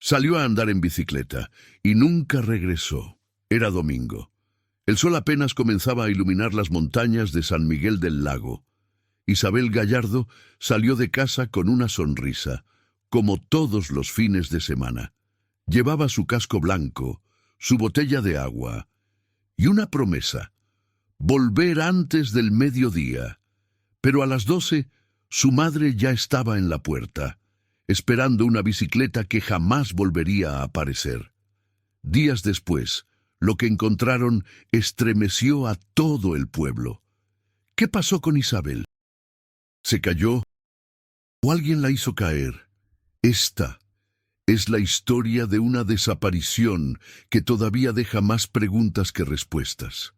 Salió a andar en bicicleta y nunca regresó. Era domingo. El sol apenas comenzaba a iluminar las montañas de San Miguel del Lago. Isabel Gallardo salió de casa con una sonrisa, como todos los fines de semana. Llevaba su casco blanco, su botella de agua y una promesa: volver antes del mediodía. Pero a las 12, su madre ya estaba en la puerta, esperando una bicicleta que jamás volvería a aparecer. Días después, lo que encontraron estremeció a todo el pueblo. ¿Qué pasó con Isabel? ¿Se cayó? ¿O alguien la hizo caer? Esta es la historia de una desaparición que todavía deja más preguntas que respuestas.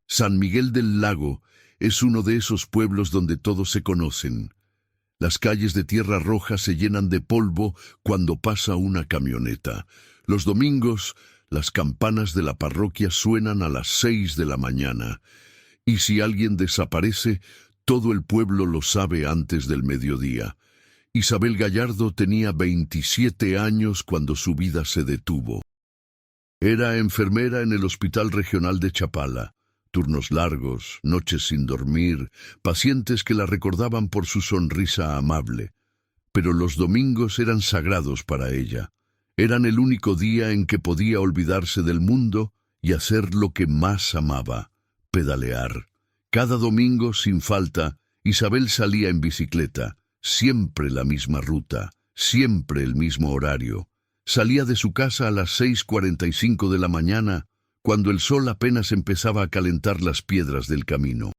San Miguel del Lago es uno de esos pueblos donde todos se conocen. Las calles de tierra roja se llenan de polvo cuando pasa una camioneta. Los domingos, las campanas de la parroquia suenan a las 6 de la mañana. Y si alguien desaparece, todo el pueblo lo sabe antes del mediodía. Isabel Gallardo tenía 27 años cuando su vida se detuvo. Era enfermera en el Hospital Regional de Chapala. Turnos largos, noches sin dormir, pacientes que la recordaban por su sonrisa amable. Pero los domingos eran sagrados para ella. Eran el único día en que podía olvidarse del mundo y hacer lo que más amaba: pedalear. Cada domingo, sin falta, Isabel salía en bicicleta. Siempre la misma ruta, siempre el mismo horario. Salía de su casa a las 6:45 de la mañana, cuando el sol apenas empezaba a calentar las piedras del camino.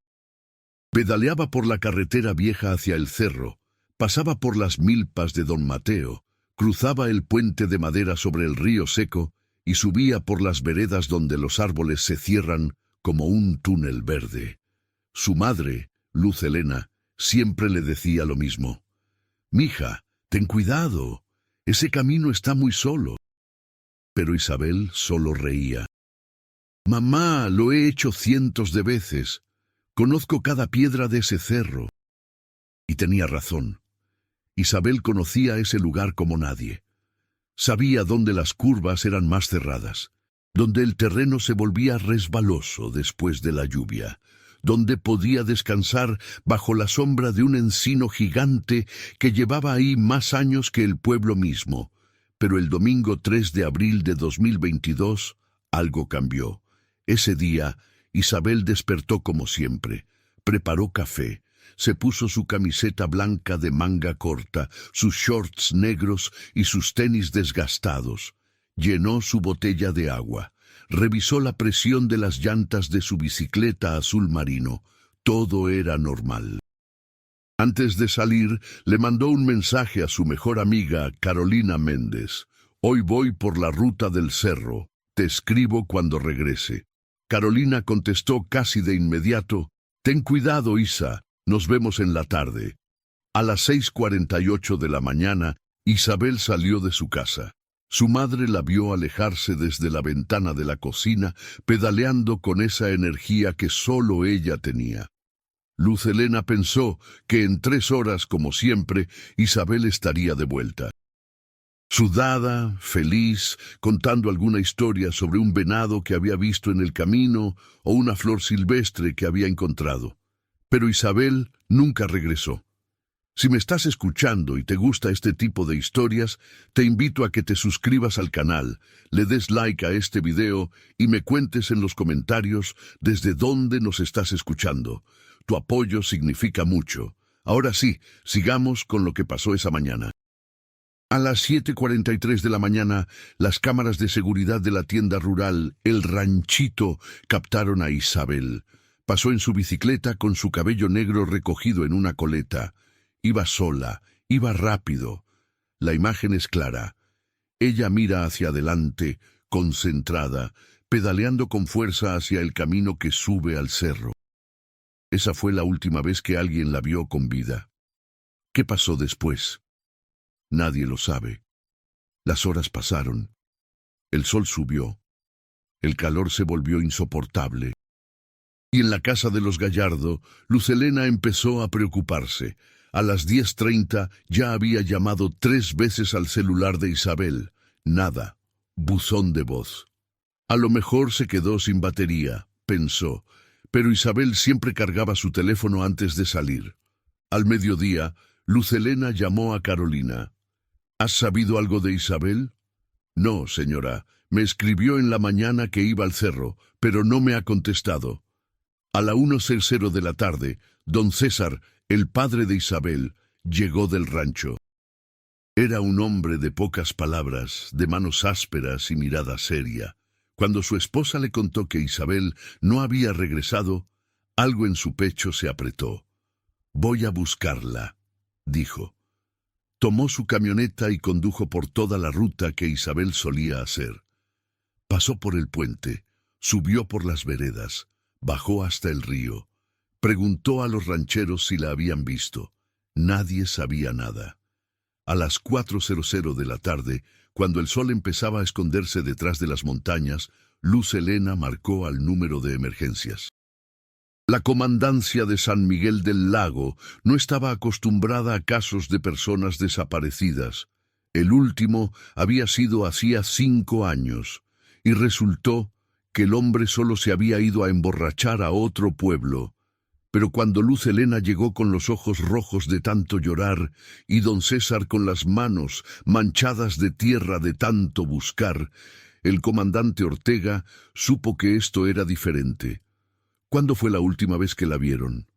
Pedaleaba por la carretera vieja hacia el cerro, pasaba por las milpas de Don Mateo, cruzaba el puente de madera sobre el río seco y subía por las veredas donde los árboles se cierran como un túnel verde. Su madre, Luz Helena, siempre le decía lo mismo: «Mija, ten cuidado, ese camino está muy solo». Pero Isabel solo reía. «Mamá, lo he hecho cientos de veces. Conozco cada piedra de ese cerro». Y tenía razón. Isabel conocía ese lugar como nadie. Sabía dónde las curvas eran más cerradas, donde el terreno se volvía resbaloso después de la lluvia, donde podía descansar bajo la sombra de un encino gigante que llevaba ahí más años que el pueblo mismo. Pero el domingo 3 de abril de 2022, algo cambió. Ese día, Isabel despertó como siempre. Preparó café, se puso su camiseta blanca de manga corta, sus shorts negros y sus tenis desgastados. Llenó su botella de agua. Revisó la presión de las llantas de su bicicleta azul marino. Todo era normal. Antes de salir, le mandó un mensaje a su mejor amiga, Carolina Méndez. «Hoy voy por la ruta del cerro. Te escribo cuando regrese». Carolina contestó casi de inmediato: «Ten cuidado, Isa. Nos vemos en la tarde». A las 6:48 de la mañana, Isabel salió de su casa. Su madre la vio alejarse desde la ventana de la cocina, pedaleando con esa energía que solo ella tenía. Luz Helena pensó que en 3 horas, como siempre, Isabel estaría de vuelta. Sudada, feliz, contando alguna historia sobre un venado que había visto en el camino o una flor silvestre que había encontrado. Pero Isabel nunca regresó. Si me estás escuchando y te gusta este tipo de historias, te invito a que te suscribas al canal, le des like a este video y me cuentes en los comentarios desde dónde nos estás escuchando. Tu apoyo significa mucho. Ahora sí, sigamos con lo que pasó esa mañana. A las 7:43 de la mañana, las cámaras de seguridad de la tienda rural El Ranchito captaron a Isabel. Pasó en su bicicleta con su cabello negro recogido en una coleta. Iba sola, iba rápido. La imagen es clara. Ella mira hacia adelante, concentrada, pedaleando con fuerza hacia el camino que sube al cerro. Esa fue la última vez que alguien la vio con vida. ¿Qué pasó después? Nadie lo sabe. Las horas pasaron. El sol subió. El calor se volvió insoportable. Y en la casa de los Gallardo, Luz Helena empezó a preocuparse. A las 10:30 ya había llamado 3 veces al celular de Isabel. Nada. Buzón de voz. A lo mejor se quedó sin batería, pensó, pero Isabel siempre cargaba su teléfono antes de salir. Al mediodía, Luz Helena llamó a Carolina. ¿Has sabido algo de Isabel? No, señora. Me escribió en la mañana que iba al cerro, pero no me ha contestado. A la 1:00 de la tarde, don César, el padre de Isabel, llegó del rancho. Era un hombre de pocas palabras, de manos ásperas y mirada seria. Cuando su esposa le contó que Isabel no había regresado, algo en su pecho se apretó. «Voy a buscarla», dijo. Tomó su camioneta y condujo por toda la ruta que Isabel solía hacer. Pasó por el puente, subió por las veredas, bajó hasta el río. Preguntó a los rancheros si la habían visto. Nadie sabía nada. A las 4:00 de la tarde, cuando el sol empezaba a esconderse detrás de las montañas, Luz Helena marcó al número de emergencias. La comandancia de San Miguel del Lago no estaba acostumbrada a casos de personas desaparecidas. El último había sido hacía 5 años, y resultó que el hombre solo se había ido a emborrachar a otro pueblo. Pero cuando Luz Helena llegó con los ojos rojos de tanto llorar y don César con las manos manchadas de tierra de tanto buscar, el comandante Ortega supo que esto era diferente. ¿Cuándo fue la última vez que la vieron?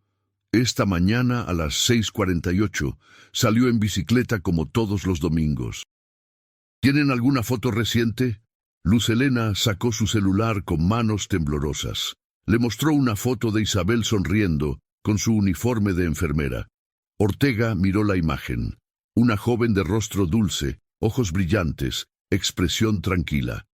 Esta mañana a las 6:48 salió en bicicleta como todos los domingos. ¿Tienen alguna foto reciente? Luz Helena sacó su celular con manos temblorosas. Le mostró una foto de Isabel sonriendo, con su uniforme de enfermera. Ortega miró la imagen. Una joven de rostro dulce, ojos brillantes, expresión tranquila.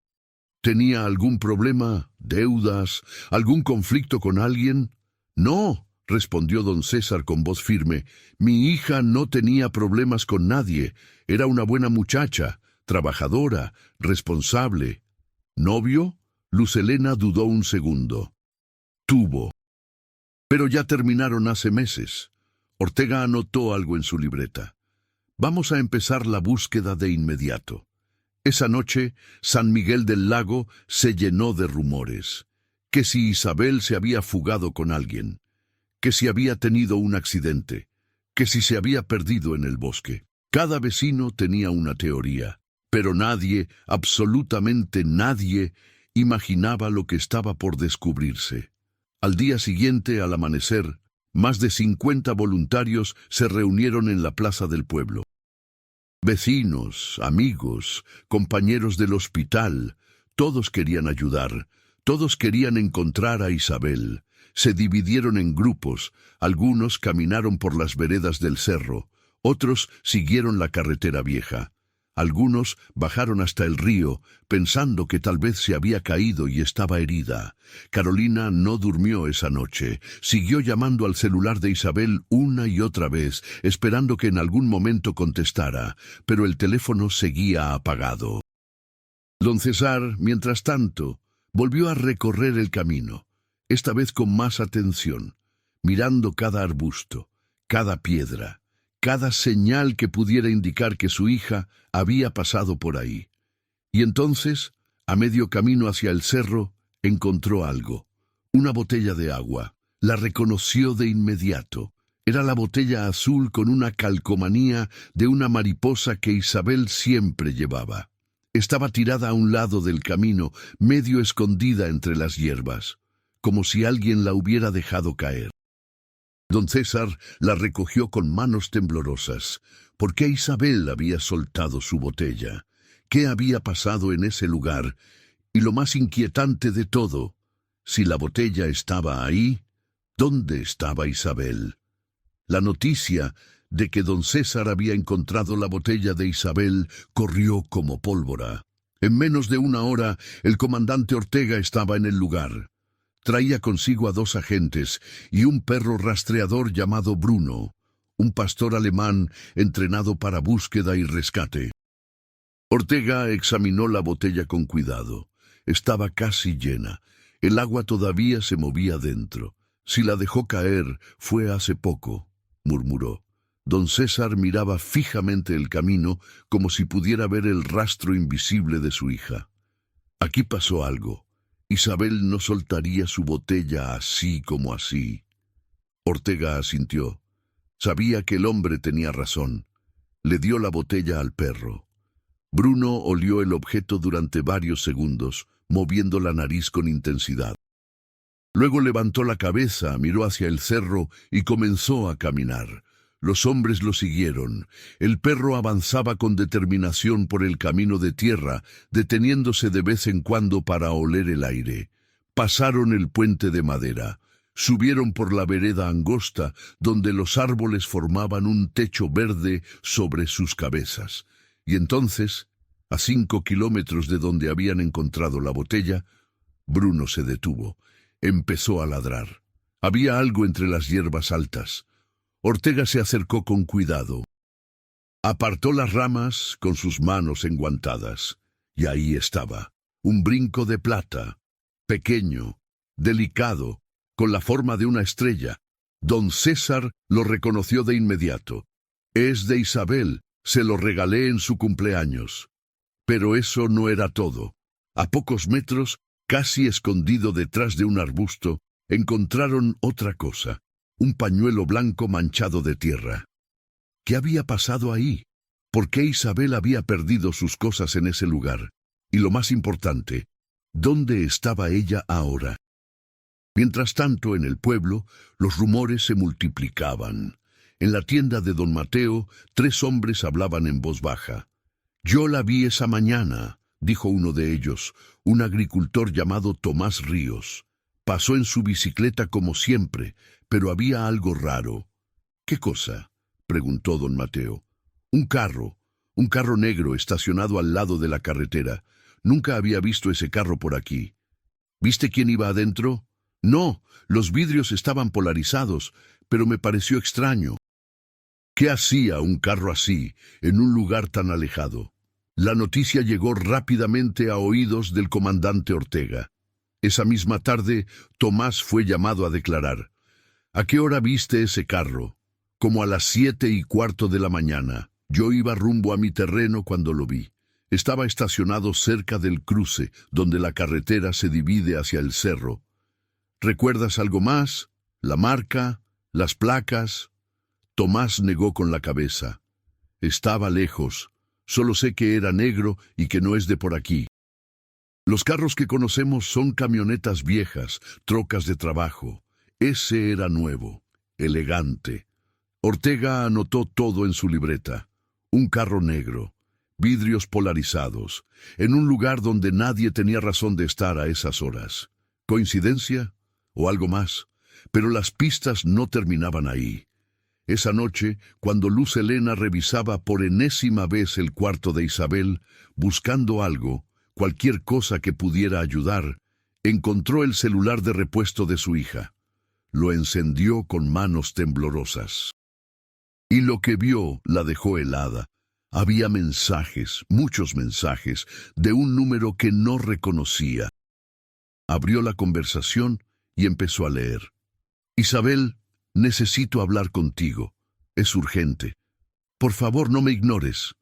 ¿Tenía algún problema, deudas, algún conflicto con alguien? No, respondió don César con voz firme. Mi hija no tenía problemas con nadie. Era una buena muchacha, trabajadora, responsable. ¿Novio? Luz Helena dudó un segundo. Tuvo. Pero ya terminaron hace meses. Ortega anotó algo en su libreta. Vamos a empezar la búsqueda de inmediato. Esa noche, San Miguel del Lago se llenó de rumores. Que si Isabel se había fugado con alguien, que si había tenido un accidente, que si se había perdido en el bosque. Cada vecino tenía una teoría, pero nadie, absolutamente nadie, imaginaba lo que estaba por descubrirse. Al día siguiente, al amanecer, más de 50 voluntarios se reunieron en la plaza del pueblo. Vecinos, amigos, compañeros del hospital, todos querían ayudar, todos querían encontrar a Isabel. Se dividieron en grupos, algunos caminaron por las veredas del cerro, otros siguieron la carretera vieja. Algunos bajaron hasta el río, pensando que tal vez se había caído y estaba herida. Carolina no durmió esa noche. Siguió llamando al celular de Isabel una y otra vez, esperando que en algún momento contestara, pero el teléfono seguía apagado. Don César, mientras tanto, volvió a recorrer el camino, esta vez con más atención, mirando cada arbusto, cada piedra, cada señal que pudiera indicar que su hija había pasado por ahí. Y entonces, a medio camino hacia el cerro, encontró algo. Una botella de agua. La reconoció de inmediato. Era la botella azul con una calcomanía de una mariposa que Isabel siempre llevaba. Estaba tirada a un lado del camino, medio escondida entre las hierbas, como si alguien la hubiera dejado caer. Don César la recogió con manos temblorosas. ¿Por qué Isabel había soltado su botella? ¿Qué había pasado en ese lugar? Y lo más inquietante de todo, si la botella estaba ahí, ¿dónde estaba Isabel? La noticia de que don César había encontrado la botella de Isabel corrió como pólvora. En menos de una hora, el comandante Ortega estaba en el lugar. Traía consigo a 2 agentes y un perro rastreador llamado Bruno, un pastor alemán entrenado para búsqueda y rescate. Ortega examinó la botella con cuidado. Estaba casi llena. El agua todavía se movía dentro. Si la dejó caer, fue hace poco, murmuró. Don César miraba fijamente el camino como si pudiera ver el rastro invisible de su hija. Aquí pasó algo. Isabel no soltaría su botella así como así. Ortega asintió. Sabía que el hombre tenía razón. Le dio la botella al perro. Bruno olió el objeto durante varios segundos, moviendo la nariz con intensidad. Luego levantó la cabeza, miró hacia el cerro y comenzó a caminar. Los hombres lo siguieron. El perro avanzaba con determinación por el camino de tierra, deteniéndose de vez en cuando para oler el aire. Pasaron el puente de madera. Subieron por la vereda angosta, donde los árboles formaban un techo verde sobre sus cabezas. Y entonces, a 5 kilómetros de donde habían encontrado la botella, Bruno se detuvo. Empezó a ladrar. Había algo entre las hierbas altas. Ortega se acercó con cuidado. Apartó las ramas con sus manos enguantadas. Y ahí estaba, un brinco de plata, pequeño, delicado, con la forma de una estrella. Don César lo reconoció de inmediato. Es de Isabel, se lo regalé en su cumpleaños. Pero eso no era todo. A pocos metros, casi escondido detrás de un arbusto, encontraron otra cosa, un pañuelo blanco manchado de tierra. ¿Qué había pasado ahí? ¿Por qué Isabel había perdido sus cosas en ese lugar? Y lo más importante, ¿dónde estaba ella ahora? Mientras tanto, en el pueblo, los rumores se multiplicaban. En la tienda de don Mateo, 3 hombres hablaban en voz baja. «Yo la vi esa mañana», dijo uno de ellos, un agricultor llamado Tomás Ríos. Pasó en su bicicleta como siempre, pero había algo raro. «¿Qué cosa?», preguntó don Mateo. Un carro negro estacionado al lado de la carretera. Nunca había visto ese carro por aquí». «¿Viste quién iba adentro?» «No, los vidrios estaban polarizados, pero me pareció extraño». ¿Qué hacía un carro así, en un lugar tan alejado? La noticia llegó rápidamente a oídos del comandante Ortega. Esa misma tarde, Tomás fue llamado a declarar. «¿A qué hora viste ese carro?» «Como a las 7:15 de la mañana. Yo iba rumbo a mi terreno cuando lo vi. Estaba estacionado cerca del cruce, donde la carretera se divide hacia el cerro». «¿Recuerdas algo más? ¿La marca? ¿Las placas?» Tomás negó con la cabeza. «Estaba lejos. Solo sé que era negro y que no es de por aquí. Los carros que conocemos son camionetas viejas, trocas de trabajo. Ese era nuevo, elegante». Ortega anotó todo en su libreta. Un carro negro, vidrios polarizados, en un lugar donde nadie tenía razón de estar a esas horas. ¿Coincidencia? ¿O algo más? Pero las pistas no terminaban ahí. Esa noche, cuando Luz Helena revisaba por enésima vez el cuarto de Isabel, buscando algo, cualquier cosa que pudiera ayudar, encontró el celular de repuesto de su hija. Lo encendió con manos temblorosas. Y lo que vio la dejó helada. Había mensajes, muchos mensajes, de un número que no reconocía. Abrió la conversación y empezó a leer. «Isabel, necesito hablar contigo. Es urgente. Por favor, no me ignores.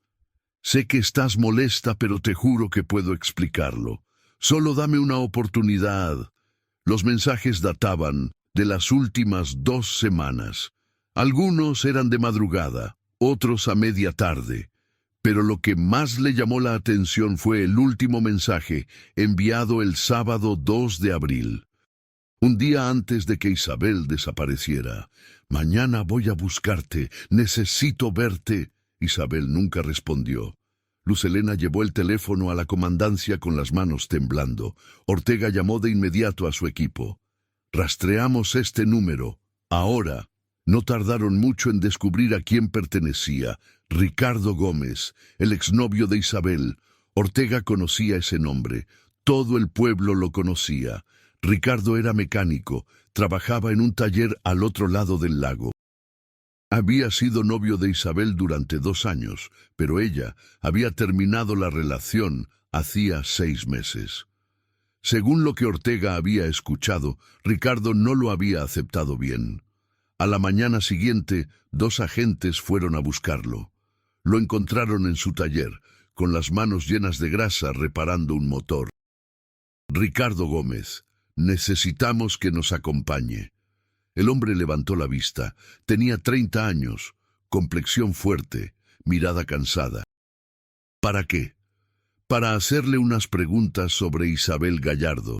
Sé que estás molesta, pero te juro que puedo explicarlo. Solo dame una oportunidad». Los mensajes databan de las últimas 2 semanas. Algunos eran de madrugada, otros a media tarde. Pero lo que más le llamó la atención fue el último mensaje, enviado el sábado 2 de abril. Un día antes de que Isabel desapareciera. «Mañana voy a buscarte, necesito verte». Isabel nunca respondió. Luz Helena llevó el teléfono a la comandancia con las manos temblando. Ortega llamó de inmediato a su equipo. «Rastreamos este número. Ahora». No tardaron mucho en descubrir a quién pertenecía. Ricardo Gómez, el exnovio de Isabel. Ortega conocía ese nombre. Todo el pueblo lo conocía. Ricardo era mecánico, trabajaba en un taller al otro lado del lago. Había sido novio de Isabel durante 2 años, pero ella había terminado la relación hacía 6 meses. Según lo que Ortega había escuchado, Ricardo no lo había aceptado bien. A la mañana siguiente, 2 agentes fueron a buscarlo. Lo encontraron en su taller, con las manos llenas de grasa reparando un motor. Ricardo Gómez, necesitamos que nos acompañe. El hombre levantó la vista. Tenía 30 años, complexión fuerte, mirada cansada. ¿Para qué? Para hacerle unas preguntas sobre Isabel Gallardo.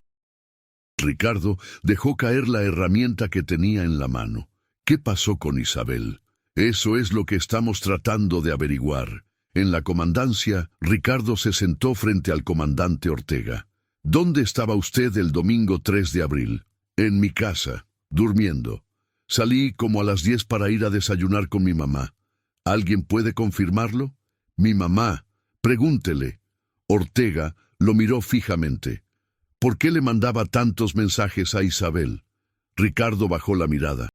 Ricardo dejó caer la herramienta que tenía en la mano. ¿Qué pasó con Isabel? Eso es lo que estamos tratando de averiguar. En la comandancia, Ricardo se sentó frente al comandante Ortega. ¿Dónde estaba usted el domingo 3 de abril? En mi casa, durmiendo. Salí como a las 10 para ir a desayunar con mi mamá. ¿Alguien puede confirmarlo? Mi mamá. Pregúntele. Ortega lo miró fijamente. ¿Por qué le mandaba tantos mensajes a Isabel? Ricardo bajó la mirada.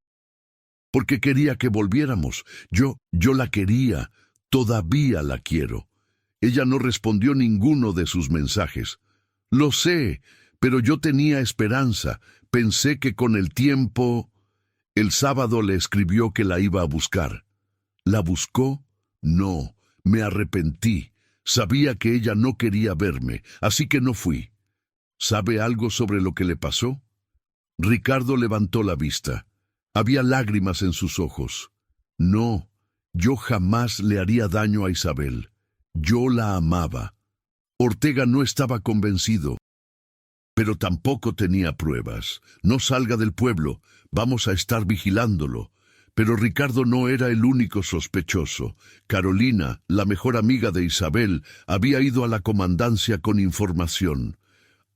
Porque quería que volviéramos. Yo la quería. Todavía la quiero. Ella no respondió ninguno de sus mensajes. Lo sé, pero yo tenía esperanza. Pensé que con el tiempo... El sábado le escribió que la iba a buscar. ¿La buscó? No, me arrepentí. Sabía que ella no quería verme, así que no fui. ¿Sabe algo sobre lo que le pasó? Ricardo levantó la vista. Había lágrimas en sus ojos. No, yo jamás le haría daño a Isabel. Yo la amaba. Ortega no estaba convencido, pero tampoco tenía pruebas. No salga del pueblo, vamos a estar vigilándolo. Pero Ricardo no era el único sospechoso. Carolina, la mejor amiga de Isabel, había ido a la comandancia con información.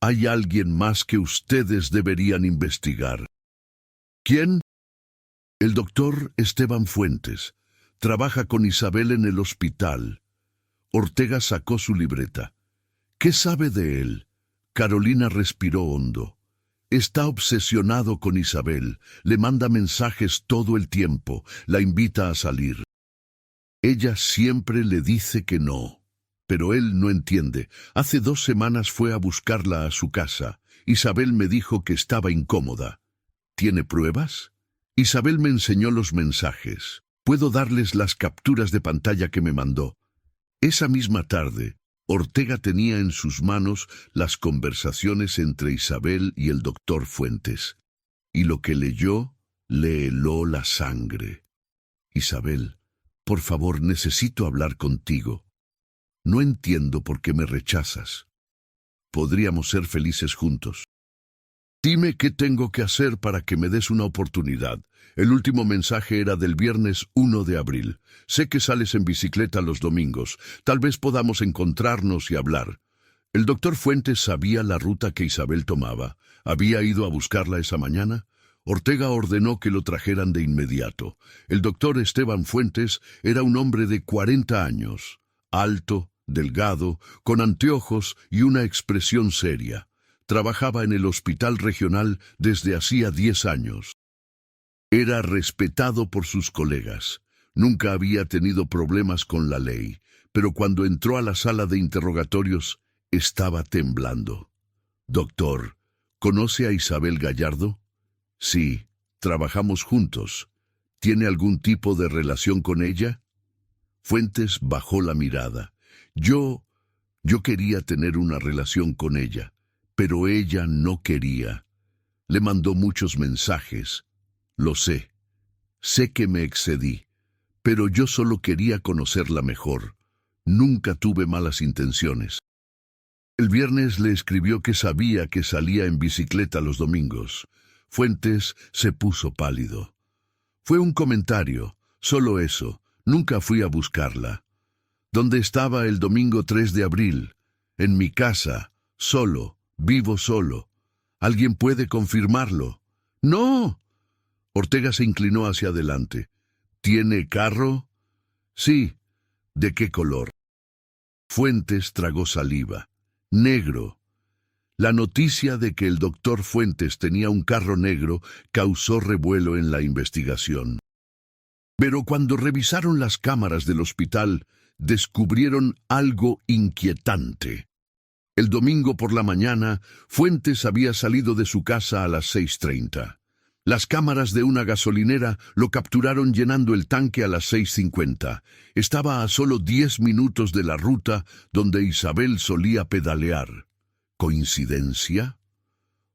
Hay alguien más que ustedes deberían investigar. ¿Quién? El doctor Esteban Fuentes. Trabaja con Isabel en el hospital. Ortega sacó su libreta. ¿Qué sabe de él? Carolina respiró hondo. Está obsesionado con Isabel. Le manda mensajes todo el tiempo. La invita a salir. Ella siempre le dice que no. Pero él no entiende. Hace 2 semanas fue a buscarla a su casa. Isabel me dijo que estaba incómoda. ¿Tiene pruebas? Isabel me enseñó los mensajes. Puedo darles las capturas de pantalla que me mandó. Esa misma tarde, Ortega tenía en sus manos las conversaciones entre Isabel y el doctor Fuentes. Y lo que leyó le heló la sangre. Isabel, por favor, necesito hablar contigo. No entiendo por qué me rechazas. Podríamos ser felices juntos. Dime qué tengo que hacer para que me des una oportunidad. El último mensaje era del viernes 1 de abril. Sé que sales en bicicleta los domingos. Tal vez podamos encontrarnos y hablar. El doctor Fuentes sabía la ruta que Isabel tomaba. ¿Había ido a buscarla esa mañana? Ortega ordenó que lo trajeran de inmediato. El doctor Esteban Fuentes era un hombre de 40 años, alto, delgado, con anteojos y una expresión seria. Trabajaba en el hospital regional desde hacía 10 años. Era respetado por sus colegas. Nunca había tenido problemas con la ley, pero cuando entró a la sala de interrogatorios, estaba temblando. Doctor, ¿conoce a Isabel Gallardo? Sí, trabajamos juntos. ¿Tiene algún tipo de relación con ella? Fuentes bajó la mirada. Yo quería tener una relación con ella, pero ella no quería. Le mandó muchos mensajes. Lo sé. Sé que me excedí, pero yo solo quería conocerla mejor. Nunca tuve malas intenciones. El viernes le escribió que sabía que salía en bicicleta los domingos. Fuentes se puso pálido. Fue un comentario, solo eso. Nunca fui a buscarla. ¿Dónde estaba el domingo 3 de abril? En mi casa, solo, vivo solo. ¿Alguien puede confirmarlo? ¡No! Ortega se inclinó hacia adelante. ¿Tiene carro? Sí. ¿De qué color? Fuentes tragó saliva. Negro. La noticia de que el doctor Fuentes tenía un carro negro causó revuelo en la investigación. Pero cuando revisaron las cámaras del hospital, descubrieron algo inquietante. El domingo por la mañana, Fuentes había salido de su casa a las 6:30. Las cámaras de una gasolinera lo capturaron llenando el tanque a las 6:50. Estaba a solo 10 minutos de la ruta donde Isabel solía pedalear. ¿Coincidencia?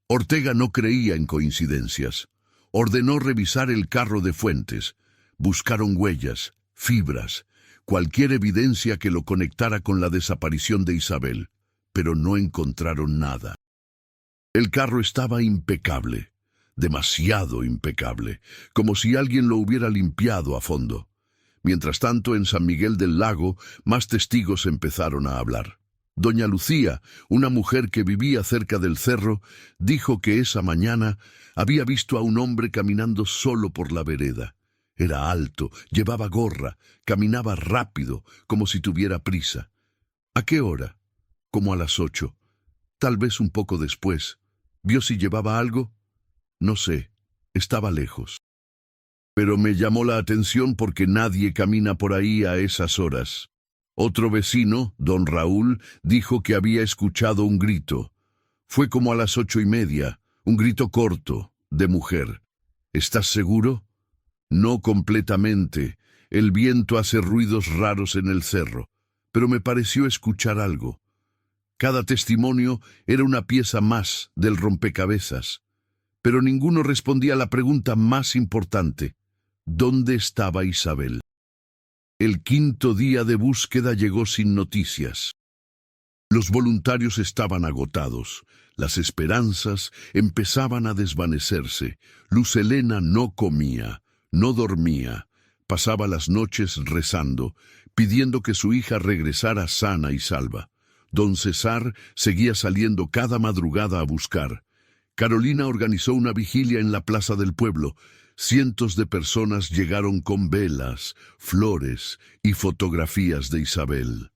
Ortega no creía en coincidencias. Ordenó revisar el carro de Fuentes. Buscaron huellas, fibras, cualquier evidencia que lo conectara con la desaparición de Isabel, pero no encontraron nada. El carro estaba impecable, demasiado impecable, como si alguien lo hubiera limpiado a fondo. Mientras tanto, en San Miguel del Lago, más testigos empezaron a hablar. Doña Lucía, una mujer que vivía cerca del cerro, dijo que esa mañana había visto a un hombre caminando solo por la vereda. Era alto, llevaba gorra, caminaba rápido, como si tuviera prisa. ¿A qué hora? Como a las 8. Tal vez un poco después. ¿Vio si llevaba algo? No sé, estaba lejos. Pero me llamó la atención porque nadie camina por ahí a esas horas. Otro vecino, don Raúl, dijo que había escuchado un grito. Fue como a las 8:30, un grito corto, de mujer. ¿Estás seguro? No completamente. El viento hace ruidos raros en el cerro, pero me pareció escuchar algo. Cada testimonio era una pieza más del rompecabezas, pero ninguno respondía a la pregunta más importante. ¿Dónde estaba Isabel? El quinto día de búsqueda llegó sin noticias. Los voluntarios estaban agotados. Las esperanzas empezaban a desvanecerse. Luz Helena no comía, no dormía. Pasaba las noches rezando, pidiendo que su hija regresara sana y salva. Don César seguía saliendo cada madrugada a buscar. Carolina organizó una vigilia en la plaza del pueblo. Cientos de personas llegaron con velas, flores y fotografías de Isabel.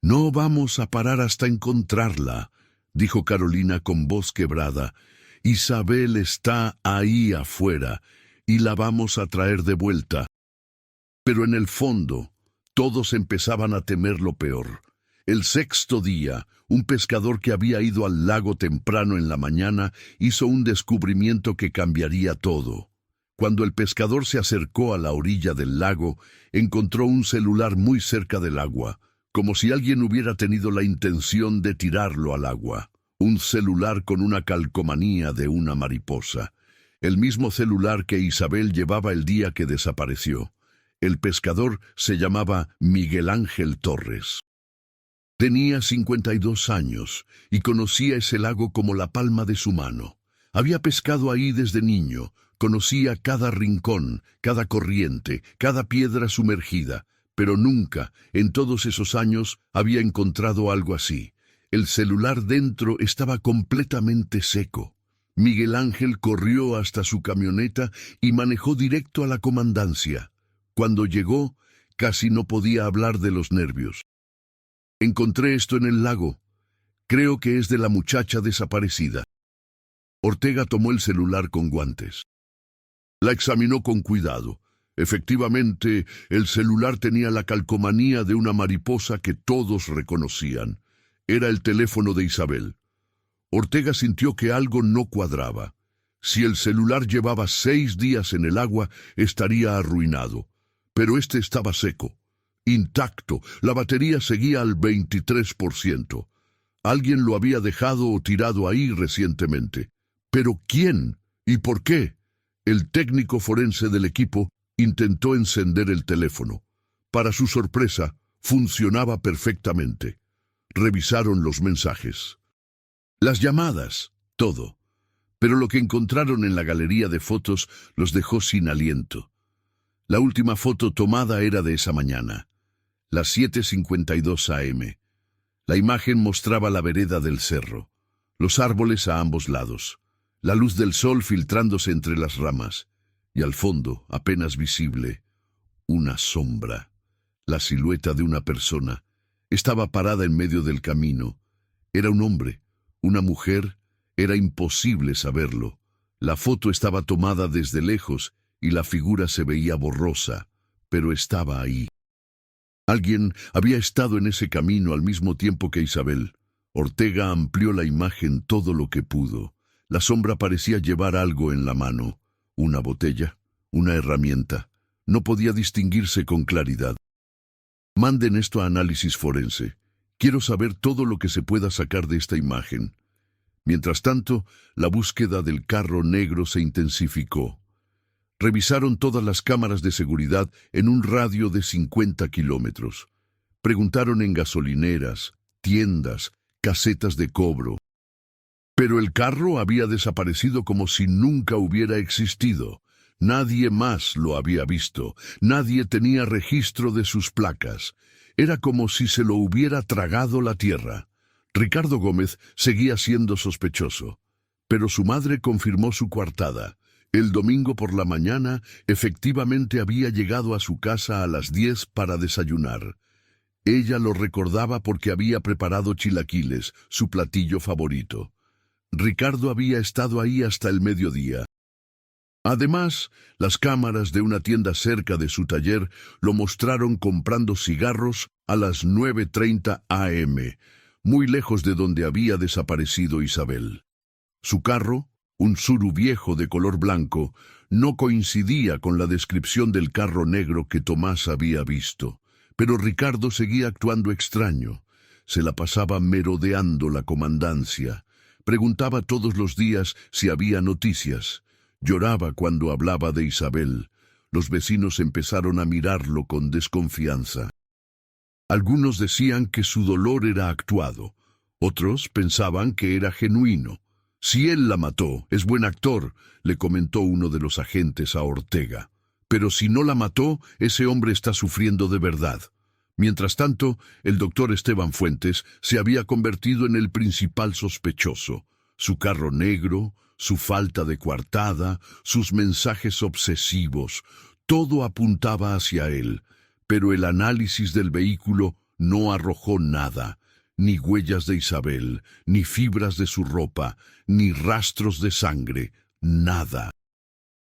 «No vamos a parar hasta encontrarla», dijo Carolina con voz quebrada. «Isabel está ahí afuera y la vamos a traer de vuelta». Pero en el fondo, todos empezaban a temer lo peor. El sexto día, un pescador que había ido al lago temprano en la mañana hizo un descubrimiento que cambiaría todo. Cuando el pescador se acercó a la orilla del lago, encontró un celular muy cerca del agua, como si alguien hubiera tenido la intención de tirarlo al agua. Un celular con una calcomanía de una mariposa. El mismo celular que Isabel llevaba el día que desapareció. El pescador se llamaba Miguel Ángel Torres. Tenía 52 años y conocía ese lago como la palma de su mano. Había pescado ahí desde niño. Conocía cada rincón, cada corriente, cada piedra sumergida, pero nunca, en todos esos años, había encontrado algo así. El celular dentro estaba completamente seco. Miguel Ángel corrió hasta su camioneta y manejó directo a la comandancia. Cuando llegó, casi no podía hablar de los nervios. «Encontré esto en el lago. Creo que es de la muchacha desaparecida». Ortega tomó el celular con guantes. La examinó con cuidado. Efectivamente, el celular tenía la calcomanía de una mariposa que todos reconocían. Era el teléfono de Isabel. Ortega sintió que algo no cuadraba. Si el celular llevaba 6 días en el agua, estaría arruinado. Pero este estaba seco, intacto. La batería seguía al 23%. Alguien lo había dejado o tirado ahí recientemente. ¿Pero quién? ¿Y por qué? El técnico forense del equipo intentó encender el teléfono. Para su sorpresa, funcionaba perfectamente. Revisaron los mensajes, las llamadas, todo. Pero lo que encontraron en la galería de fotos los dejó sin aliento. La última foto tomada era de esa mañana, las 7:52 a.m. La imagen mostraba la vereda del cerro, los árboles a ambos lados, la luz del sol filtrándose entre las ramas, y al fondo, apenas visible, una sombra. La silueta de una persona estaba parada en medio del camino. Era un hombre, una mujer, era imposible saberlo. La foto estaba tomada desde lejos y la figura se veía borrosa, pero estaba ahí. Alguien había estado en ese camino al mismo tiempo que Isabel. Ortega amplió la imagen todo lo que pudo. La sombra parecía llevar algo en la mano. una botella, una herramienta. No podía distinguirse con claridad. Manden esto a análisis forense. Quiero saber todo lo que se pueda sacar de esta imagen. Mientras tanto, la búsqueda del carro negro se intensificó. Revisaron todas las cámaras de seguridad en un radio de 50 kilómetros. Preguntaron en gasolineras, tiendas, casetas de cobro. Pero el carro había desaparecido como si nunca hubiera existido. Nadie más lo había visto. Nadie tenía registro de sus placas. Era como si se lo hubiera tragado la tierra. Ricardo Gómez seguía siendo sospechoso, pero su madre confirmó su coartada. El domingo por la mañana, efectivamente había llegado a su casa a las 10 para desayunar. Ella lo recordaba porque había preparado chilaquiles, su platillo favorito. Ricardo había estado ahí hasta el mediodía. Además, las cámaras de una tienda cerca de su taller lo mostraron comprando cigarros a las 9:30 am, muy lejos de donde había desaparecido Isabel. Su carro, un Tsuru viejo de color blanco, no coincidía con la descripción del carro negro que Tomás había visto, pero Ricardo seguía actuando extraño. Se la pasaba merodeando la comandancia. Preguntaba todos los días si había noticias. Lloraba cuando hablaba de Isabel. Los vecinos empezaron a mirarlo con desconfianza. Algunos decían que su dolor era actuado. Otros pensaban que era genuino. Si él la mató, es buen actor, le comentó uno de los agentes a Ortega. Pero si no la mató, ese hombre está sufriendo de verdad. Mientras tanto, el doctor Esteban Fuentes se había convertido en el principal sospechoso. Su carro negro, su falta de coartada, sus mensajes obsesivos, todo apuntaba hacia él. Pero el análisis del vehículo no arrojó nada, ni huellas de Isabel, ni fibras de su ropa, ni rastros de sangre, nada.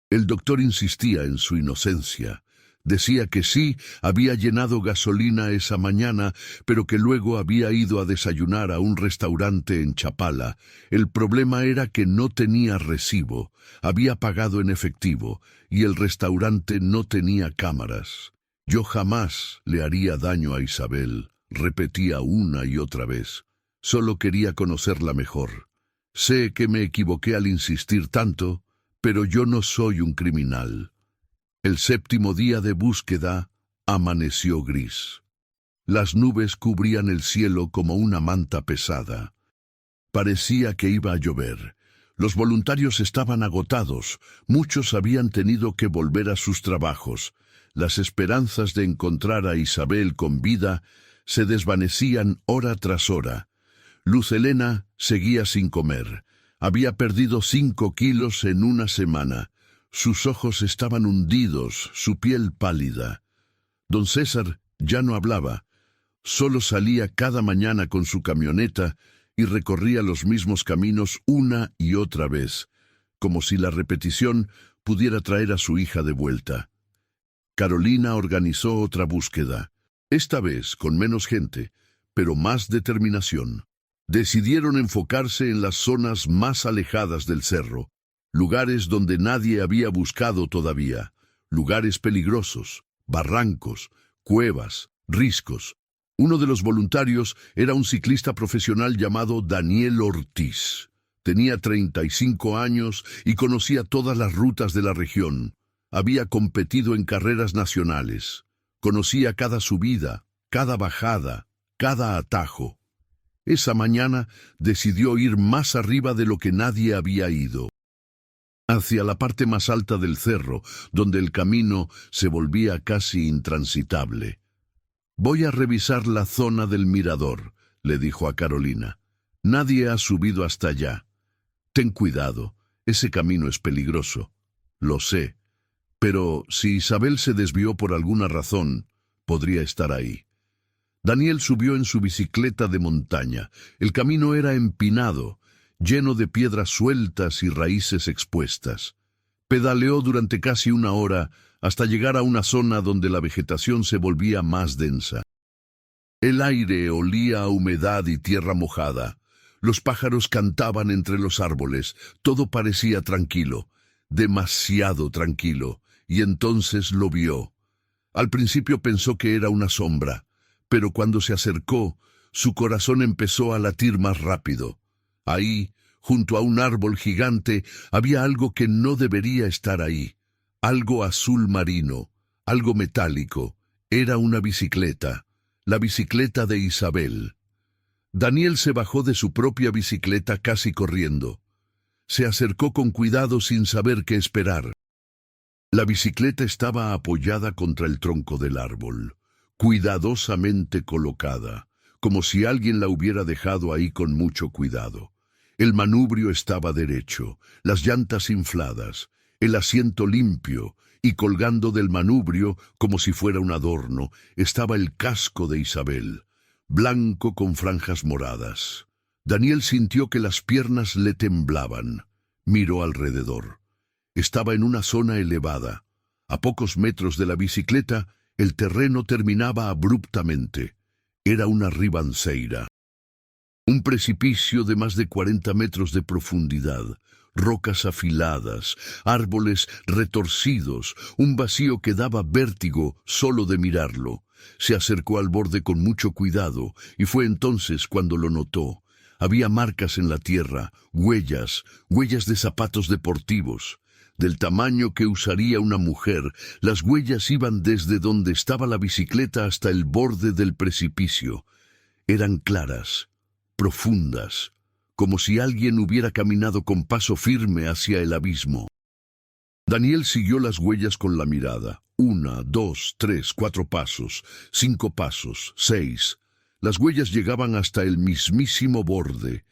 El doctor insistía en su inocencia. Decía que sí, había llenado gasolina esa mañana, pero que luego había ido a desayunar a un restaurante en Chapala. El problema era que no tenía recibo, había pagado en efectivo, y el restaurante no tenía cámaras. Yo jamás le haría daño a Isabel, repetía una y otra vez. Solo quería conocerla mejor. Sé que me equivoqué al insistir tanto, pero yo no soy un criminal. El 7º día de búsqueda amaneció gris. Las nubes cubrían el cielo como una manta pesada. Parecía que iba a llover. Los voluntarios estaban agotados. Muchos habían tenido que volver a sus trabajos. Las esperanzas de encontrar a Isabel con vida se desvanecían hora tras hora. Luz Helena seguía sin comer. Había perdido 5 kilos en una semana. Sus ojos estaban hundidos, su piel pálida. Don César ya no hablaba. Solo salía cada mañana con su camioneta y recorría los mismos caminos una y otra vez, como si la repetición pudiera traer a su hija de vuelta. Carolina organizó otra búsqueda, esta vez con menos gente, pero más determinación. Decidieron enfocarse en las zonas más alejadas del cerro, lugares donde nadie había buscado todavía, lugares peligrosos, barrancos, cuevas, riscos. Uno de los voluntarios era un ciclista profesional llamado Daniel Ortiz. Tenía 35 años y conocía todas las rutas de la región. Había competido en carreras nacionales. Conocía cada subida, cada bajada, cada atajo. Esa mañana decidió ir más arriba de lo que nadie había ido, hacia la parte más alta del cerro, donde el camino se volvía casi intransitable. «Voy a revisar la zona del mirador», le dijo a Carolina. «Nadie ha subido hasta allá. Ten cuidado, ese camino es peligroso». «Lo sé, pero si Isabel se desvió por alguna razón, podría estar ahí». Daniel subió en su bicicleta de montaña. El camino era empinado, lleno de piedras sueltas y raíces expuestas. Pedaleó durante casi una hora hasta llegar a una zona donde la vegetación se volvía más densa. El aire olía a humedad y tierra mojada. Los pájaros cantaban entre los árboles. Todo parecía tranquilo. demasiado tranquilo, y entonces lo vio. Al principio pensó que era una sombra, pero cuando se acercó, su corazón empezó a latir más rápido. Ahí, junto a un árbol gigante, había algo que no debería estar ahí. Algo azul marino, algo metálico. Era una bicicleta, la bicicleta de Isabel. Daniel se bajó de su propia bicicleta casi corriendo. Se acercó con cuidado sin saber qué esperar. La bicicleta estaba apoyada contra el tronco del árbol, cuidadosamente colocada, como si alguien la hubiera dejado ahí con mucho cuidado. El manubrio estaba derecho, las llantas infladas, el asiento limpio, y colgando del manubrio, como si fuera un adorno, estaba el casco de Isabel, blanco con franjas moradas. Daniel sintió que las piernas le temblaban. Miró alrededor. Estaba en una zona elevada. A pocos metros de la bicicleta, el terreno terminaba abruptamente. Era una ribanceira. Un precipicio de más de 40 metros de profundidad, rocas afiladas, árboles retorcidos, un vacío que daba vértigo solo de mirarlo. Se acercó al borde con mucho cuidado, y fue entonces cuando lo notó. Había marcas en la tierra, huellas de zapatos deportivos. Del tamaño que usaría una mujer, las huellas iban desde donde estaba la bicicleta hasta el borde del precipicio. Eran claras, profundas, como si alguien hubiera caminado con paso firme hacia el abismo. Daniel siguió las huellas con la mirada. 1, 2, 3, 4 pasos, 5 pasos, 6. Las huellas llegaban hasta el mismísimo borde.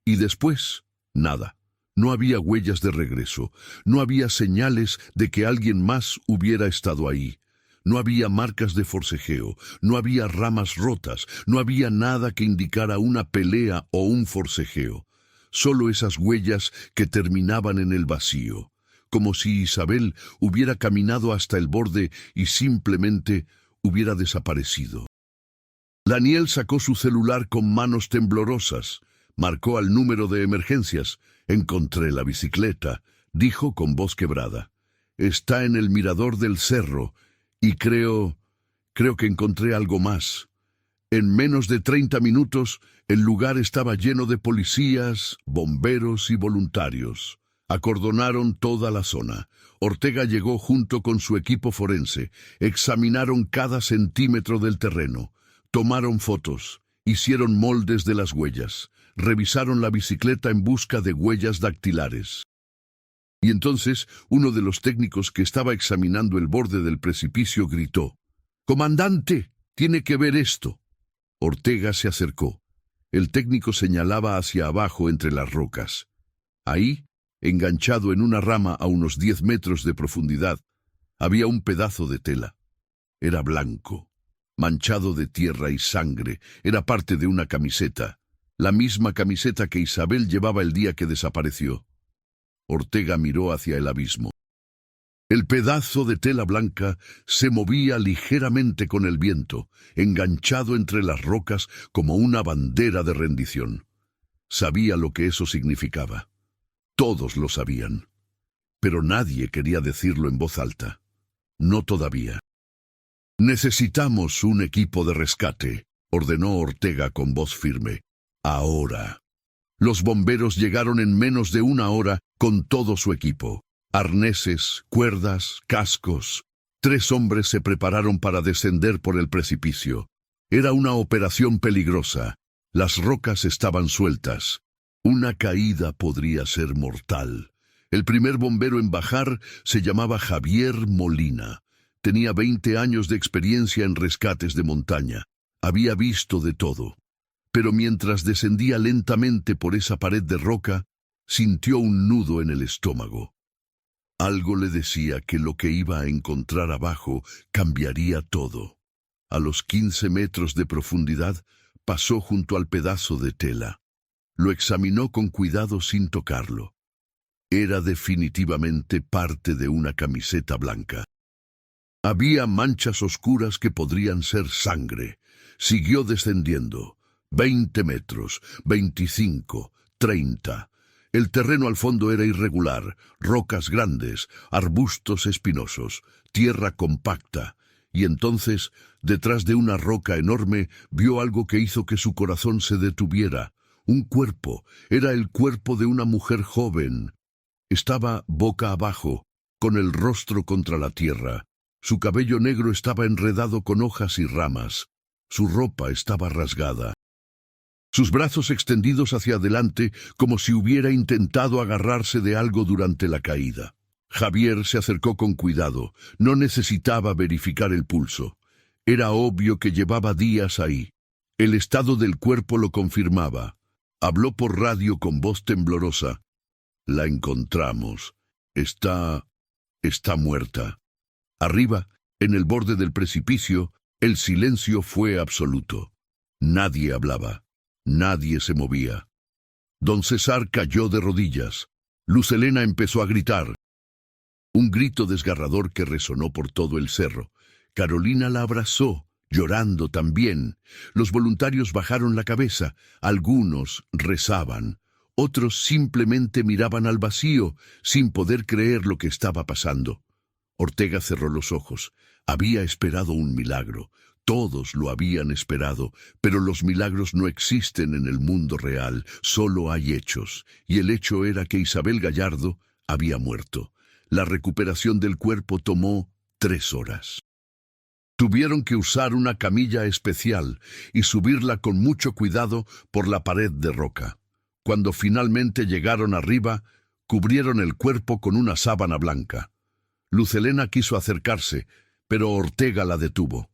Y después, nada. No había huellas de regreso. No había señales de que alguien más hubiera estado ahí. No había marcas de forcejeo. No había ramas rotas. No había nada que indicara una pelea o un forcejeo. Solo esas huellas que terminaban en el vacío. Como si Isabel hubiera caminado hasta el borde y simplemente hubiera desaparecido. Daniel sacó su celular con manos temblorosas, marcó al número de emergencias. «Encontré la bicicleta», dijo con voz quebrada. «Está en el mirador del cerro, y creo que encontré algo más». En menos de 30 minutos, el lugar estaba lleno de policías, bomberos y voluntarios. Acordonaron toda la zona. Ortega llegó junto con su equipo forense. Examinaron cada centímetro del terreno. Tomaron fotos. Hicieron moldes de las huellas. Revisaron la bicicleta en busca de huellas dactilares. Y entonces, uno de los técnicos que estaba examinando el borde del precipicio gritó: «¡Comandante! ¡Tiene que ver esto!». Ortega se acercó. El técnico señalaba hacia abajo entre las rocas. Ahí, enganchado en una rama a unos 10 metros de profundidad, había un pedazo de tela. Era blanco, manchado de tierra y sangre. Era parte de una camiseta, la misma camiseta que Isabel llevaba el día que desapareció. Ortega miró hacia el abismo. El pedazo de tela blanca se movía ligeramente con el viento, enganchado entre las rocas como una bandera de rendición. Sabía lo que eso significaba. Todos lo sabían, pero nadie quería decirlo en voz alta. No todavía. «Necesitamos un equipo de rescate», ordenó Ortega con voz firme. «Ahora». Los bomberos llegaron en menos de 1 hora con todo su equipo. Arneses, cuerdas, cascos. 3 hombres se prepararon para descender por el precipicio. Era una operación peligrosa. Las rocas estaban sueltas. Una caída podría ser mortal. El primer bombero en bajar se llamaba Javier Molina. Tenía 20 años de experiencia en rescates de montaña. Había visto de todo. Pero mientras descendía lentamente por esa pared de roca, sintió un nudo en el estómago. Algo le decía que lo que iba a encontrar abajo cambiaría todo. A los 15 metros de profundidad, pasó junto al pedazo de tela. Lo examinó con cuidado sin tocarlo. Era definitivamente parte de una camiseta blanca. Había manchas oscuras que podrían ser sangre. Siguió descendiendo. 20 metros, 25, 30. El terreno al fondo era irregular, rocas grandes, arbustos espinosos, tierra compacta, y entonces, detrás de una roca enorme, vio algo que hizo que su corazón se detuviera. Un cuerpo, era el cuerpo de una mujer joven. Estaba boca abajo, con el rostro contra la tierra. Su cabello negro estaba enredado con hojas y ramas. Su ropa estaba rasgada. Sus brazos extendidos hacia adelante como si hubiera intentado agarrarse de algo durante la caída. Javier se acercó con cuidado. No necesitaba verificar el pulso. Era obvio que llevaba días ahí. El estado del cuerpo lo confirmaba. Habló por radio con voz temblorosa. La encontramos. Está muerta. Arriba, en el borde del precipicio, el silencio fue absoluto. Nadie hablaba. Nadie se movía. Don César cayó de rodillas. Luz Helena empezó a gritar. Un grito desgarrador que resonó por todo el cerro. Carolina la abrazó, llorando también. Los voluntarios bajaron la cabeza. Algunos rezaban. Otros simplemente miraban al vacío, sin poder creer lo que estaba pasando. Ortega cerró los ojos. Había esperado un milagro. Todos lo habían esperado, pero los milagros no existen en el mundo real, solo hay hechos, y el hecho era que Isabel Gallardo había muerto. La recuperación del cuerpo tomó 3 horas. Tuvieron que usar una camilla especial y subirla con mucho cuidado por la pared de roca. Cuando finalmente llegaron arriba, cubrieron el cuerpo con una sábana blanca. Luz Helena quiso acercarse, pero Ortega la detuvo.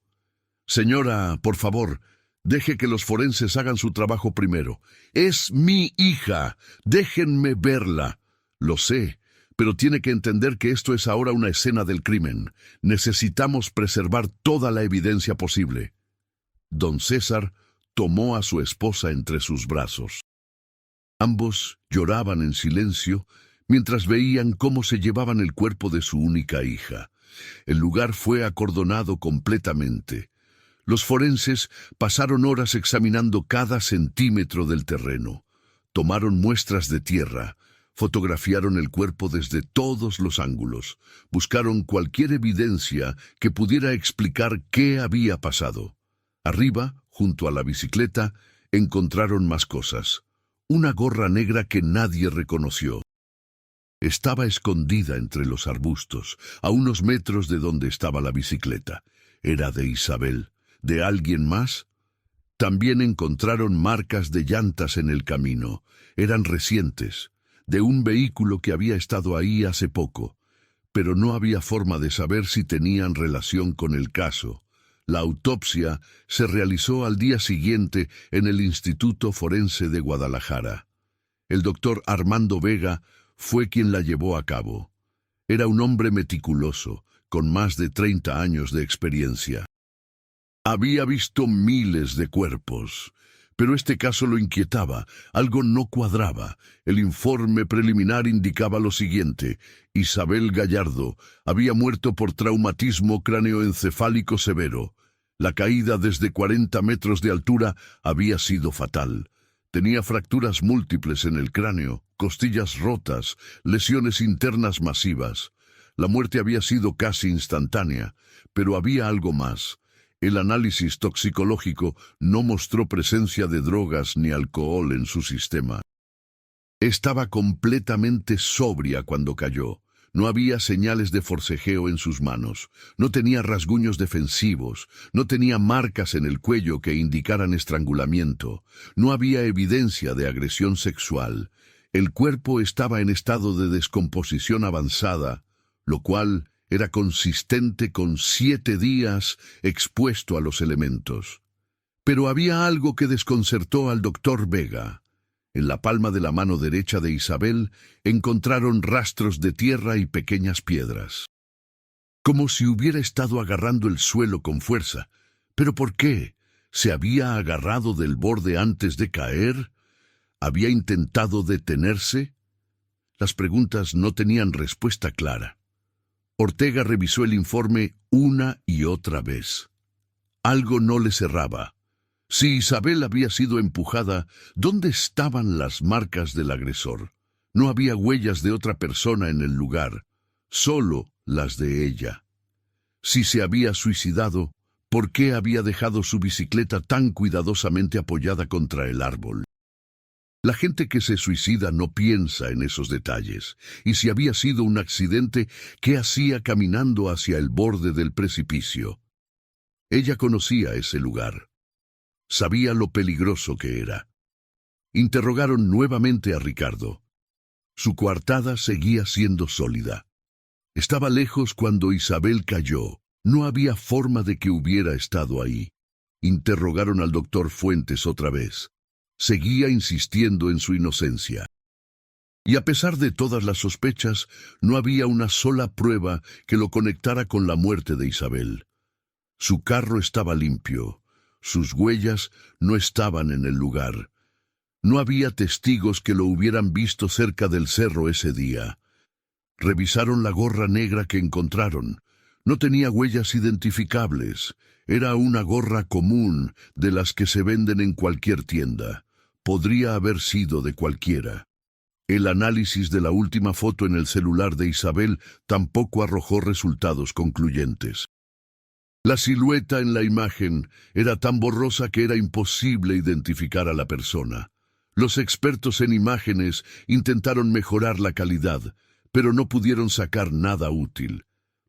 Señora, por favor, deje que los forenses hagan su trabajo primero. Es mi hija. Déjenme verla. Lo sé, pero tiene que entender que esto es ahora una escena del crimen. Necesitamos preservar toda la evidencia posible. Don César tomó a su esposa entre sus brazos. Ambos lloraban en silencio mientras veían cómo se llevaban el cuerpo de su única hija. El lugar fue acordonado completamente. Los forenses pasaron horas examinando cada centímetro del terreno. Tomaron muestras de tierra, fotografiaron el cuerpo desde todos los ángulos, buscaron cualquier evidencia que pudiera explicar qué había pasado. Arriba, junto a la bicicleta, encontraron más cosas. Una gorra negra que nadie reconoció. Estaba escondida entre los arbustos, a unos metros de donde estaba la bicicleta. Era de Isabel. ¿De alguien más? También encontraron marcas de llantas en el camino. Eran recientes, de un vehículo que había estado ahí hace poco, pero no había forma de saber si tenían relación con el caso. La autopsia se realizó al día siguiente en el Instituto Forense de Guadalajara. El doctor Armando Vega fue quien la llevó a cabo. Era un hombre meticuloso, con más de 30 años de experiencia. Había visto miles de cuerpos, pero este caso lo inquietaba. Algo no cuadraba. El informe preliminar indicaba lo siguiente: Isabel Gallardo había muerto por traumatismo cráneoencefálico severo. La caída desde 40 metros de altura había sido fatal. Tenía fracturas múltiples en el cráneo, costillas rotas, lesiones internas masivas. La muerte había sido casi instantánea, pero había algo más. El análisis toxicológico no mostró presencia de drogas ni alcohol en su sistema. Estaba completamente sobria cuando cayó. No había señales de forcejeo en sus manos. No tenía rasguños defensivos. No tenía marcas en el cuello que indicaran estrangulamiento. No había evidencia de agresión sexual. El cuerpo estaba en estado de descomposición avanzada, lo cual era consistente con 7 días expuesto a los elementos. Pero había algo que desconcertó al doctor Vega. En la palma de la mano derecha de Isabel encontraron rastros de tierra y pequeñas piedras. Como si hubiera estado agarrando el suelo con fuerza. ¿Pero por qué? ¿Se había agarrado del borde antes de caer? ¿Había intentado detenerse? Las preguntas no tenían respuesta clara. Ortega revisó el informe una y otra vez. Algo no le cerraba. Si Isabel había sido empujada, ¿dónde estaban las marcas del agresor? No había huellas de otra persona en el lugar, solo las de ella. Si se había suicidado, ¿por qué había dejado su bicicleta tan cuidadosamente apoyada contra el árbol? La gente que se suicida no piensa en esos detalles, y si había sido un accidente, ¿qué hacía caminando hacia el borde del precipicio? Ella conocía ese lugar. Sabía lo peligroso que era. Interrogaron nuevamente a Ricardo. Su coartada seguía siendo sólida. Estaba lejos cuando Isabel cayó. No había forma de que hubiera estado ahí. Interrogaron al doctor Fuentes otra vez. Seguía insistiendo en su inocencia. Y a pesar de todas las sospechas, no había una sola prueba que lo conectara con la muerte de Isabel. Su carro estaba limpio. Sus huellas no estaban en el lugar. No había testigos que lo hubieran visto cerca del cerro ese día. Revisaron la gorra negra que encontraron. No tenía huellas identificables. Era una gorra común, de las que se venden en cualquier tienda. Podría haber sido de cualquiera. El análisis de la última foto en el celular de Isabel tampoco arrojó resultados concluyentes. La silueta en la imagen era tan borrosa que era imposible identificar a la persona. Los expertos en imágenes intentaron mejorar la calidad, pero no pudieron sacar nada útil.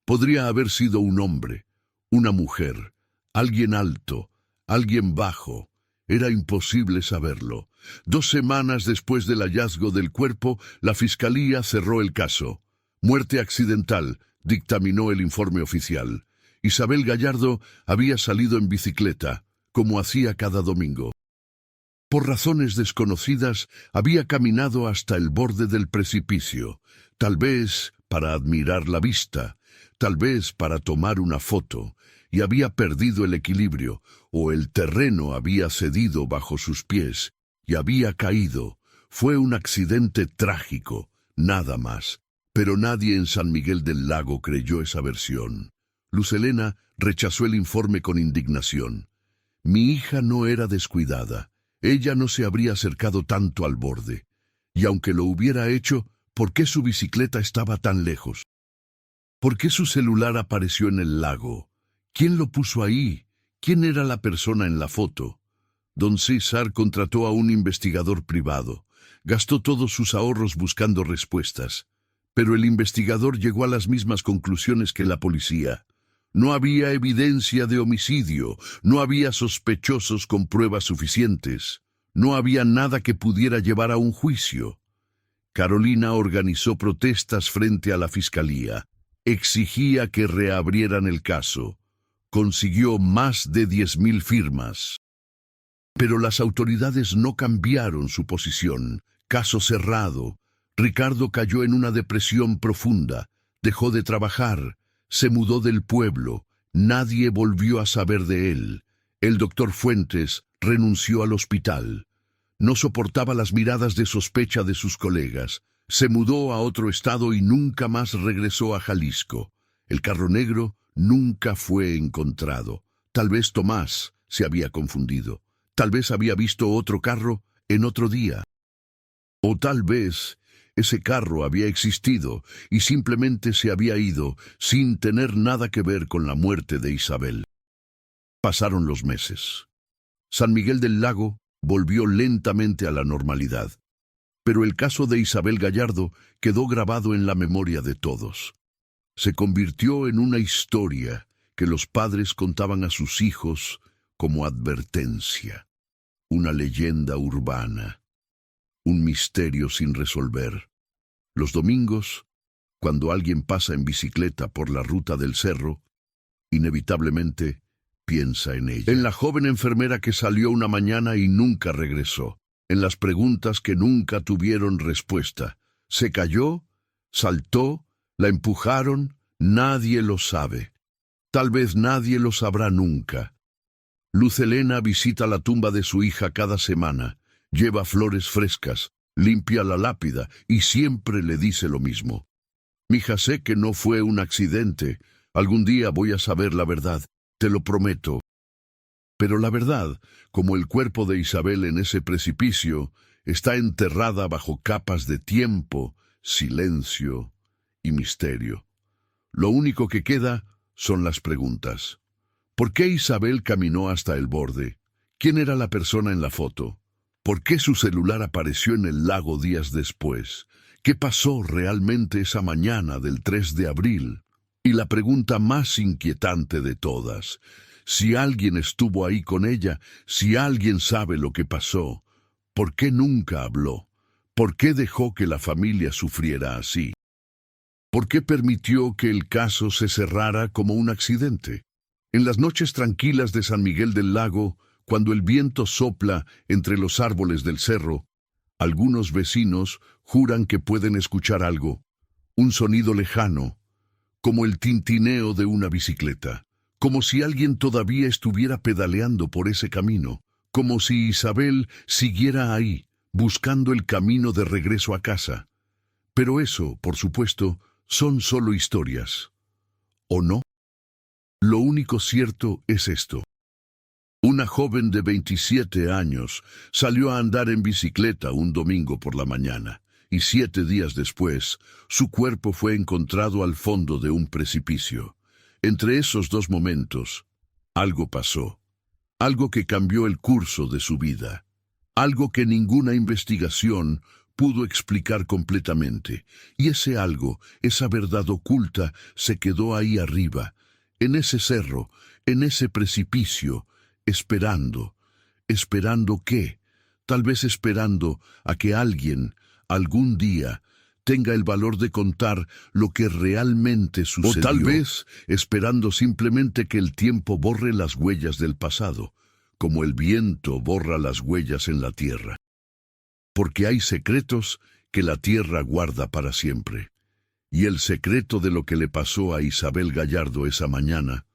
Podría haber sido un hombre, una mujer, alguien alto, alguien bajo. Era imposible saberlo. 2 semanas después del hallazgo del cuerpo, la fiscalía cerró el caso. Muerte accidental, dictaminó el informe oficial. Isabel Gallardo había salido en bicicleta, como hacía cada domingo. Por razones desconocidas, había caminado hasta el borde del precipicio, tal vez para admirar la vista, tal vez para tomar una foto, y había perdido el equilibrio, o el terreno había cedido bajo sus pies, y había caído. Fue un accidente trágico, nada más. Pero nadie en San Miguel del Lago creyó esa versión. Luz Helena rechazó el informe con indignación. Mi hija no era descuidada. Ella no se habría acercado tanto al borde. Y aunque lo hubiera hecho, ¿por qué su bicicleta estaba tan lejos? ¿Por qué su celular apareció en el lago? ¿Quién lo puso ahí? ¿Quién era la persona en la foto? Don César contrató a un investigador privado. Gastó todos sus ahorros buscando respuestas. Pero el investigador llegó a las mismas conclusiones que la policía. No había evidencia de homicidio, no había sospechosos con pruebas suficientes, no había nada que pudiera llevar a un juicio. Carolina organizó protestas frente a la fiscalía. Exigía que reabrieran el caso. Consiguió más de 10.000 firmas. Pero las autoridades no cambiaron su posición. Caso cerrado. Ricardo cayó en una depresión profunda. Dejó de trabajar. Se mudó del pueblo. Nadie volvió a saber de él. El doctor Fuentes renunció al hospital. No soportaba las miradas de sospecha de sus colegas. Se mudó a otro estado y nunca más regresó a Jalisco. El carro negro nunca fue encontrado. Tal vez Tomás se había confundido. Tal vez había visto otro carro en otro día. O tal vez ese carro había existido y simplemente se había ido sin tener nada que ver con la muerte de Isabel. Pasaron los meses. San Miguel del Lago volvió lentamente a la normalidad, pero el caso de Isabel Gallardo quedó grabado en la memoria de todos. Se convirtió en una historia que los padres contaban a sus hijos como advertencia, una leyenda urbana, un misterio sin resolver. Los domingos, cuando alguien pasa en bicicleta por la ruta del cerro, inevitablemente piensa en ella. En la joven enfermera que salió una mañana y nunca regresó. En las preguntas que nunca tuvieron respuesta. ¿Se cayó? ¿Saltó? ¿La empujaron? Nadie lo sabe. Tal vez nadie lo sabrá nunca. Luz Helena visita la tumba de su hija cada semana. Lleva flores frescas, limpia la lápida y siempre le dice lo mismo. Mija, sé que no fue un accidente. Algún día voy a saber la verdad. Te lo prometo. Pero la verdad, como el cuerpo de Isabel en ese precipicio, está enterrada bajo capas de tiempo, silencio y misterio. Lo único que queda son las preguntas. ¿Por qué Isabel caminó hasta el borde? ¿Quién era la persona en la foto? ¿Por qué su celular apareció en el lago días después? ¿Qué pasó realmente esa mañana del 3 de abril? Y la pregunta más inquietante de todas, si alguien estuvo ahí con ella, si alguien sabe lo que pasó, ¿por qué nunca habló? ¿Por qué dejó que la familia sufriera así? ¿Por qué permitió que el caso se cerrara como un accidente? En las noches tranquilas de San Miguel del Lago, cuando el viento sopla entre los árboles del cerro, algunos vecinos juran que pueden escuchar algo, un sonido lejano, como el tintineo de una bicicleta, como si alguien todavía estuviera pedaleando por ese camino, como si Isabel siguiera ahí, buscando el camino de regreso a casa. Pero eso, por supuesto, son solo historias. ¿O no? Lo único cierto es esto. Una joven de 27 años salió a andar en bicicleta un domingo por la mañana, y 7 días después, su cuerpo fue encontrado al fondo de un precipicio. Entre esos dos momentos, algo pasó. Algo que cambió el curso de su vida. Algo que ninguna investigación pudo explicar completamente. Y ese algo, esa verdad oculta, se quedó ahí arriba, en ese cerro, en ese precipicio, esperando. ¿Esperando qué? Tal vez esperando a que alguien, algún día, tenga el valor de contar lo que realmente sucedió. O tal vez esperando simplemente que el tiempo borre las huellas del pasado, como el viento borra las huellas en la tierra. Porque hay secretos que la tierra guarda para siempre. Y el secreto de lo que le pasó a Isabel Gallardo esa mañana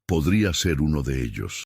podría ser uno de ellos.